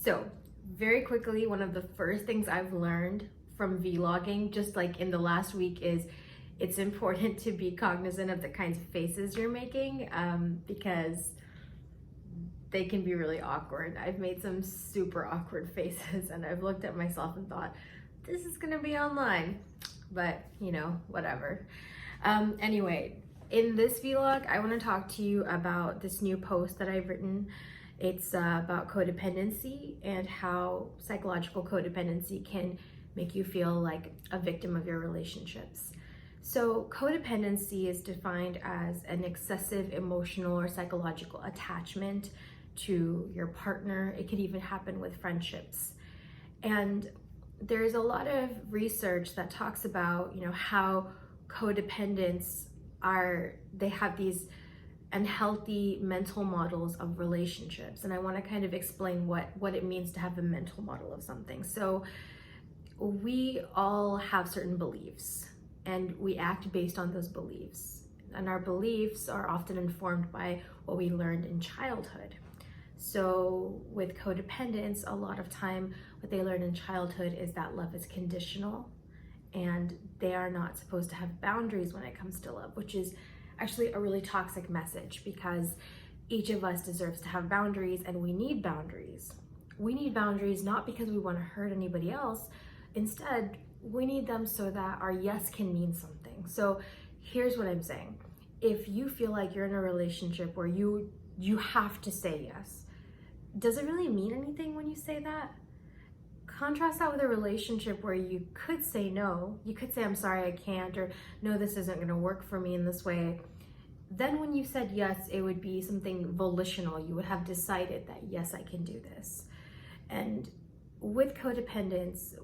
So very quickly, one of the first things I've learned from vlogging, just like in the last week, is it's important to be cognizant of the kinds of faces you're making, because they can be really awkward. I've made some super awkward faces and I've looked at myself and thought, this is gonna be online, but you know, whatever. Anyway, in this vlog, I wanna talk to you about this new post that I've written. It's about codependency and how psychological codependency can make you feel like a victim of your relationships. So codependency is defined as an excessive emotional or psychological attachment to your partner. It could even happen with friendships. And there's a lot of research that talks about, how codependents they have these unhealthy mental models of relationships. And I want to kind of explain what it means to have a mental model of something. So we all have certain beliefs and we act based on those beliefs. And our beliefs are often informed by what we learned in childhood. So with codependence, a lot of time what they learn in childhood is that love is conditional and they are not supposed to have boundaries when it comes to love, which is actually a really toxic message, because each of us deserves to have boundaries, and we need boundaries. We need boundaries not because we want to hurt anybody else. Instead, we need them so that our yes can mean something. So here's what I'm saying. If you feel like you're in a relationship where you have to say yes, does it really mean anything when you say that? Contrast that with a relationship where you could say no. You could say, I'm sorry, I can't, or no, this isn't going to work for me in this way. Then when you said yes, it would be something volitional. You would have decided that, yes, I can do this. And with codependence,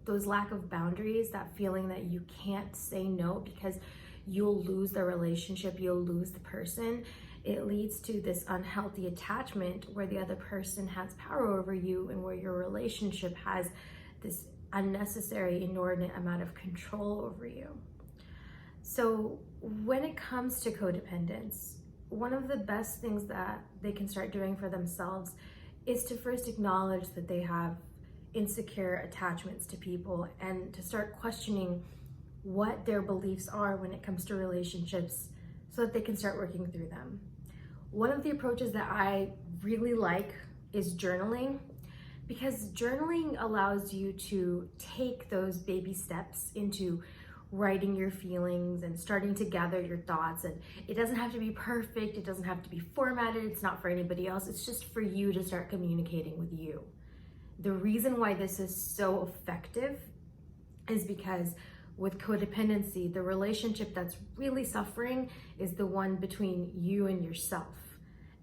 those lack of boundaries, that feeling that you can't say no because you'll lose the relationship, you'll lose the person, it leads to this unhealthy attachment where the other person has power over you and where your relationship has this unnecessary, inordinate amount of control over you. So when it comes to codependence, one of the best things that they can start doing for themselves is to first acknowledge that they have insecure attachments to people and to start questioning what their beliefs are when it comes to relationships so that they can start working through them. One of the approaches that I really like is journaling, because journaling allows you to take those baby steps into writing your feelings and starting to gather your thoughts. And it doesn't have to be perfect, it doesn't have to be formatted, it's not for anybody else, it's just for you to start communicating with you. The reason why this is so effective is because with codependency, the relationship that's really suffering is the one between you and yourself.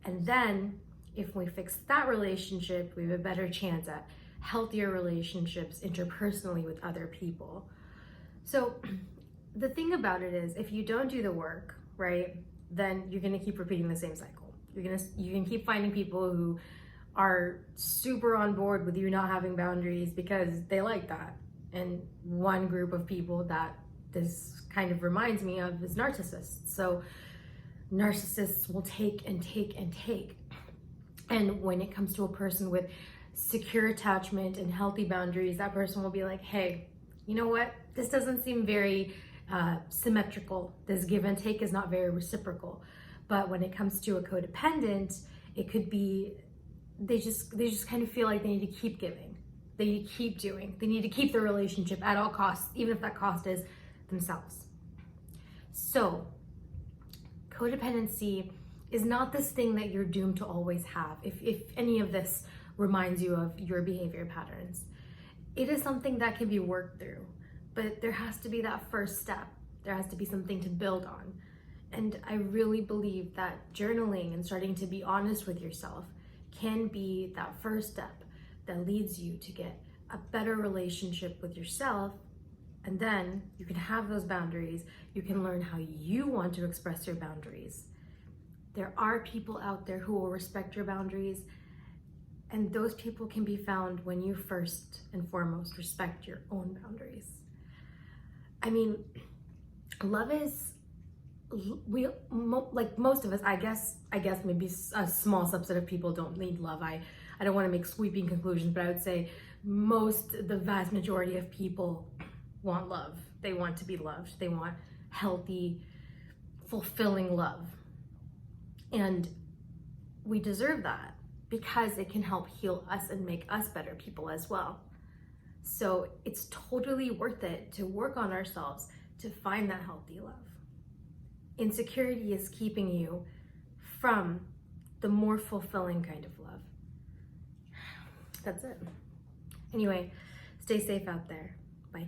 And then if we fix that relationship, we have a better chance at healthier relationships interpersonally with other people. So the thing about it is, if you don't do the work, right, then you're gonna keep repeating the same cycle. You can keep finding people who are super on board with you not having boundaries because they like that. And one group of people that this kind of reminds me of is narcissists. So narcissists will take and take and take. And when it comes to a person with secure attachment and healthy boundaries, that person will be like, hey, you know what? This doesn't seem very symmetrical. This give and take is not very reciprocal. But when it comes to a codependent, it could be, they just kind of feel like they need to keep giving. They need to keep doing. They need to keep the relationship at all costs, even if that cost is themselves. So codependency is not this thing that you're doomed to always have. If any of this reminds you of your behavior patterns, it is something that can be worked through, but there has to be that first step. There has to be something to build on. And I really believe that journaling and starting to be honest with yourself can be that first step that leads you to get a better relationship with yourself. And then you can have those boundaries. You can learn how you want to express your boundaries. There are people out there who will respect your boundaries, and those people can be found when you first and foremost respect your own boundaries. I mean, love is like most of us, I guess maybe a small subset of people don't need love. I don't want to make sweeping conclusions, but I would say the vast majority of people want love. They want to be loved. They want healthy, fulfilling love. And we deserve that because it can help heal us and make us better people as well. So it's totally worth it to work on ourselves to find that healthy love. Insecurity is keeping you from the more fulfilling kind of love. That's it. Anyway, stay safe out there. Bye.